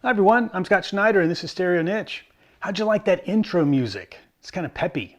Hi everyone, I'm Scott Schneider and this is Stereo Niche. How'd you like that intro music? It's kind of peppy.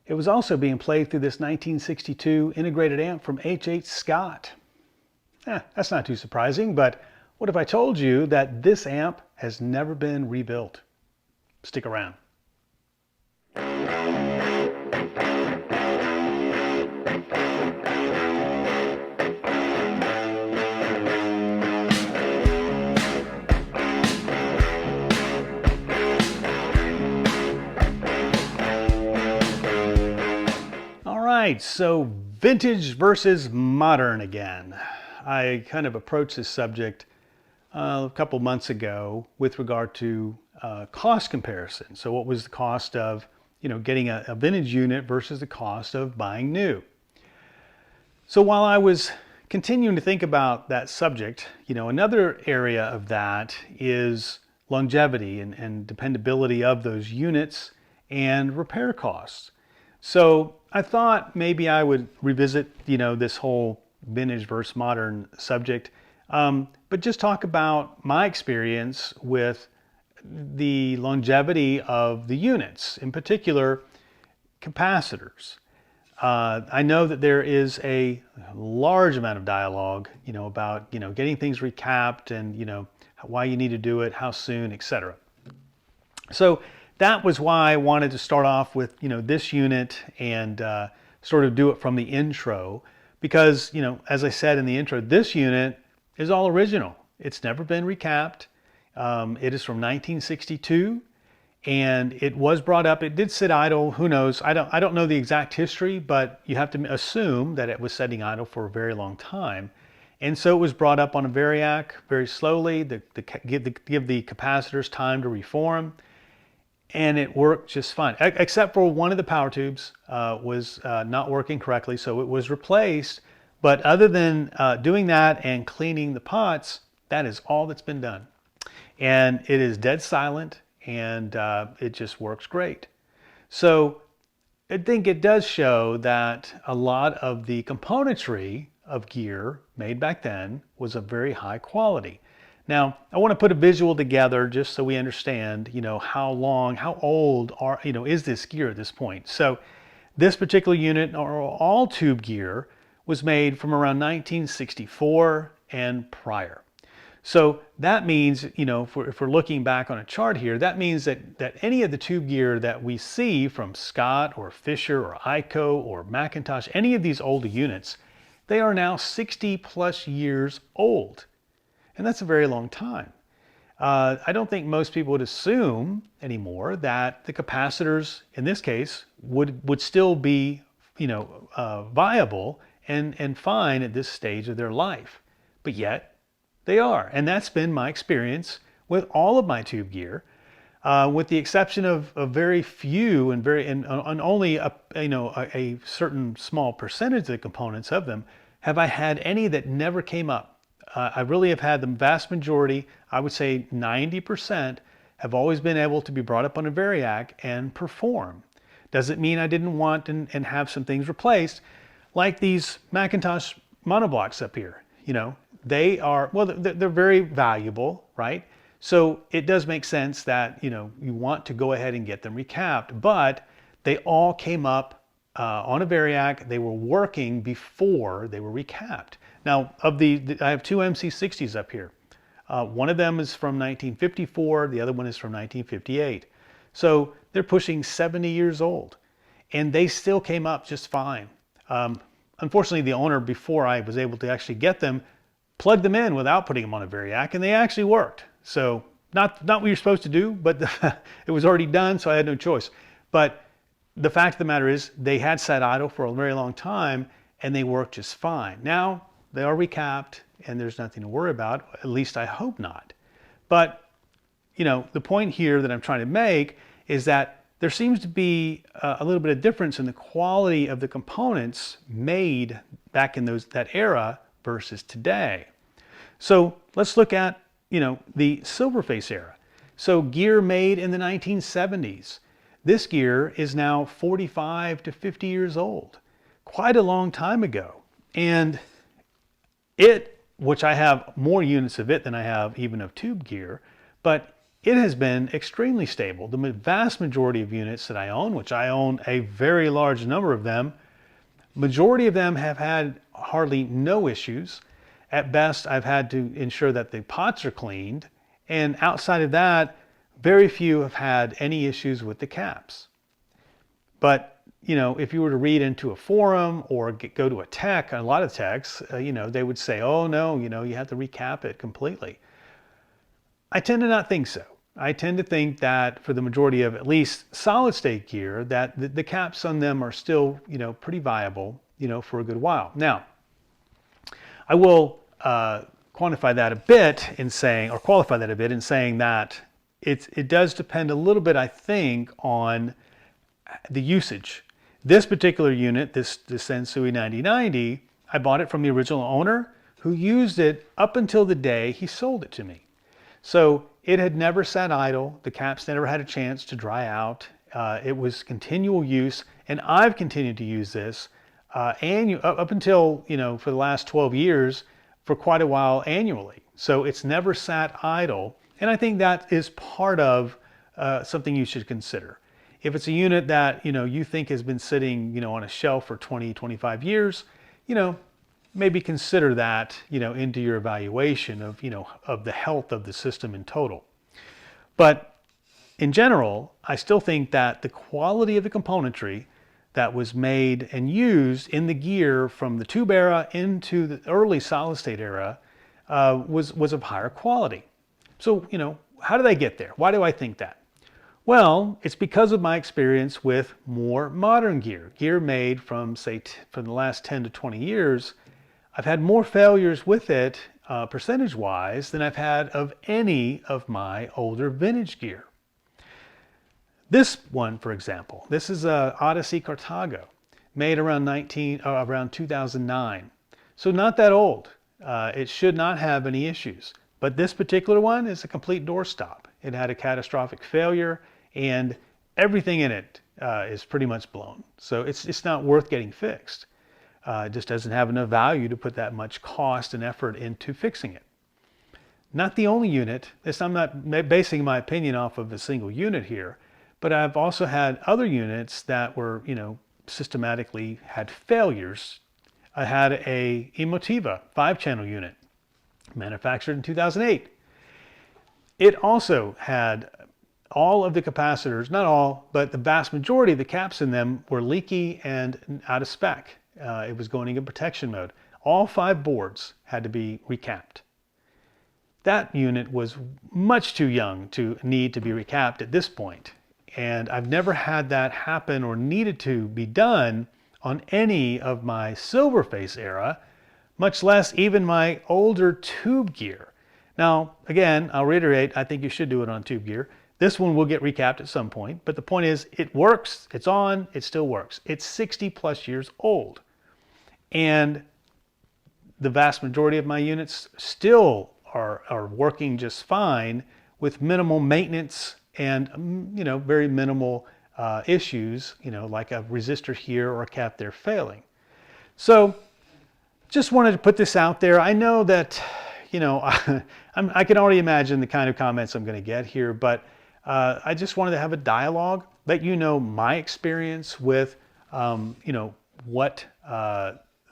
It was also being played through this 1962 integrated amp from H.H. Scott. That's not too surprising, but what if I told you that this amp has never been rebuilt? Stick around. Alright, so vintage versus modern again. I kind of approached this subject a couple months ago with regard to cost comparison. So what was the cost of getting a vintage unit versus the cost of buying new? So while I was continuing to think about that subject, another area of that is longevity and dependability of those units and repair costs. So I thought maybe I would revisit, this whole vintage versus modern subject, but just talk about my experience with the longevity of the units, in particular capacitors. I know that there is a large amount of dialogue, about, getting things recapped and, why you need to do it, how soon, etc. So that was why I wanted to start off with, this unit and sort of do it from the intro because, as I said in the intro, this unit is all original. It's never been recapped. It is from 1962 and it was brought up. It did sit idle. Who knows? I don't know the exact history, but you have to assume that it was sitting idle for a very long time. And so it was brought up on a variac very slowly to give the capacitors time to reform. And it worked just fine, except for one of the power tubes was not working correctly, so it was replaced. But other than doing that and cleaning the pots, that is all that's been done. And it is dead silent, and it just works great. So I think it does show that a lot of the componentry of gear made back then was of very high quality. Now, I want to put a visual together just so we understand, how old is this gear at this point. So this particular unit, or all tube gear, was made from around 1964 and prior. So that means, if we're looking back on a chart here, that means that any of the tube gear that we see from Scott or Fisher or Ico or McIntosh, any of these older units, they are now 60 plus years old. And that's a very long time. I don't think most people would assume anymore that the capacitors, in this case, would still be, viable and fine at this stage of their life. But yet, they are. And that's been my experience with all of my tube gear, with the exception of very few and only a certain small percentage of the components of them have I had any that never came up. I really have had the vast majority, I would say 90%, have always been able to be brought up on a variac and perform. Doesn't mean I didn't want and have some things replaced, like these McIntosh monoblocks up here. They are, well, they're very valuable, right? So it does make sense that, you want to go ahead and get them recapped, but they all came up on a variac. They were working before they were recapped. Now, I have two MC60s up here. One of them is from 1954, the other one is from 1958. So they're pushing 70 years old, and they still came up just fine. Unfortunately, the owner, before I was able to actually get them, plugged them in without putting them on a variac, and they actually worked. So not what you're supposed to do, but it was already done, so I had no choice. But the fact of the matter is, they had sat idle for a very long time, and they worked just fine. Now, they are recapped and there's nothing to worry about, at least I hope not. But, the point here that I'm trying to make is that there seems to be a little bit of difference in the quality of the components made back in that era versus today. So let's look at, the Silverface era. So gear made in the 1970s. This gear is now 45 to 50 years old. Quite a long time ago. And it which I have more units of it than I have even of tube gear, but it has been extremely stable. The vast majority of units that I own, which I own a very large number of them, majority of them have had hardly no issues. At best, I've had to ensure that the pots are cleaned, and outside of that, very few have had any issues with the caps. But if you were to read into a forum or go to a lot of techs, they would say, oh no, you have to recap it completely. I tend to not think so. I tend to think that for the majority of at least solid state gear, that the caps on them are still, pretty viable, for a good while. Now, I will quantify that a bit in saying, or qualify that a bit in saying that it does depend a little bit, I think, on the usage. This particular unit, this Sensui 9090, I bought it from the original owner who used it up until the day he sold it to me. So it had never sat idle. The caps never had a chance to dry out. It was continual use, and I've continued to use this up until, for the last 12 years, for quite a while annually. So it's never sat idle, and I think that is part of something you should consider. If it's a unit that, you think has been sitting, on a shelf for 20, 25 years, maybe consider that, into your evaluation of, of the health of the system in total. But in general, I still think that the quality of the componentry that was made and used in the gear from the tube era into the early solid state era was of higher quality. So, how did I get there? Why do I think that? Well, it's because of my experience with more modern gear made from, say, from the last 10 to 20 years. I've had more failures with it percentage-wise than I've had of any of my older vintage gear. This one, for example, this is a Odyssey Cartago, made around 2009. So not that old. It should not have any issues. But this particular one is a complete doorstop. It had a catastrophic failure, and everything in it is pretty much blown. So it's not worth getting fixed. It just doesn't have enough value to put that much cost and effort into fixing it. Not the only unit. I'm not basing my opinion off of a single unit here, but I've also had other units that were, systematically had failures. I had a Emotiva 5-channel unit, manufactured in 2008. It also had all of the capacitors, not all, but the vast majority of the caps in them were leaky and out of spec. It was going into protection mode. All 5 boards had to be recapped. That unit was much too young to need to be recapped at this point. And I've never had that happen or needed to be done on any of my Silverface era, much less even my older tube gear. Now, again, I'll reiterate, I think you should do it on tube gear. This one will get recapped at some point, but the point is it works, it's on, it still works. It's 60 plus years old. And the vast majority of my units still are working just fine with minimal maintenance and, very minimal issues, like a resistor here or a cap there failing. So just wanted to put this out there. I know that, I can already imagine the kind of comments I'm going to get here, but I just wanted to have a dialogue, let you know my experience with, what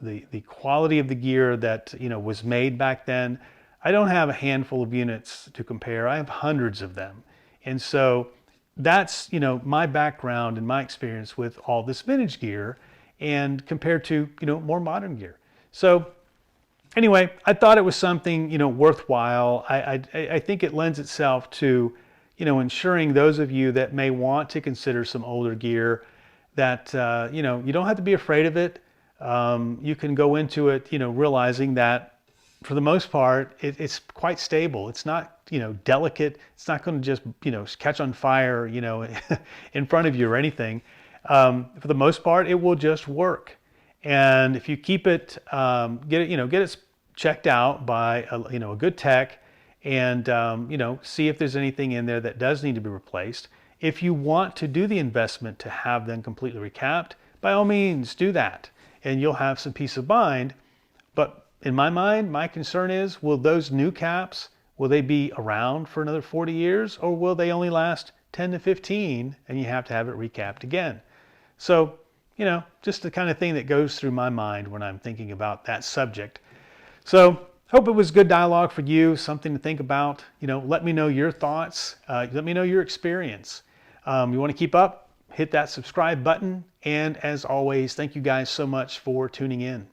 the quality of the gear that, was made back then. I don't have a handful of units to compare. I have hundreds of them. And so that's, my background and my experience with all this vintage gear and compared to, more modern gear. So anyway, I thought it was something, worthwhile. I think it lends itself to, ensuring those of you that may want to consider some older gear that, you don't have to be afraid of it. You can go into it, realizing that for the most part, it's quite stable. It's not, delicate. It's not going to just, catch on fire, in front of you or anything. For the most part, it will just work. And if you keep it, get it checked out by a good tech, and see if there's anything in there that does need to be replaced. If you want to do the investment to have them completely recapped, by all means do that, and you'll have some peace of mind. But in my mind, my concern is, will those new caps, will they be around for another 40 years, or will they only last 10 to 15 and you have to have it recapped again? So, just the kind of thing that goes through my mind when I'm thinking about that subject. So, hope it was good dialogue for you, something to think about. Let me know your thoughts. Let me know your experience. You want to keep up? Hit that subscribe button. And as always, thank you guys so much for tuning in.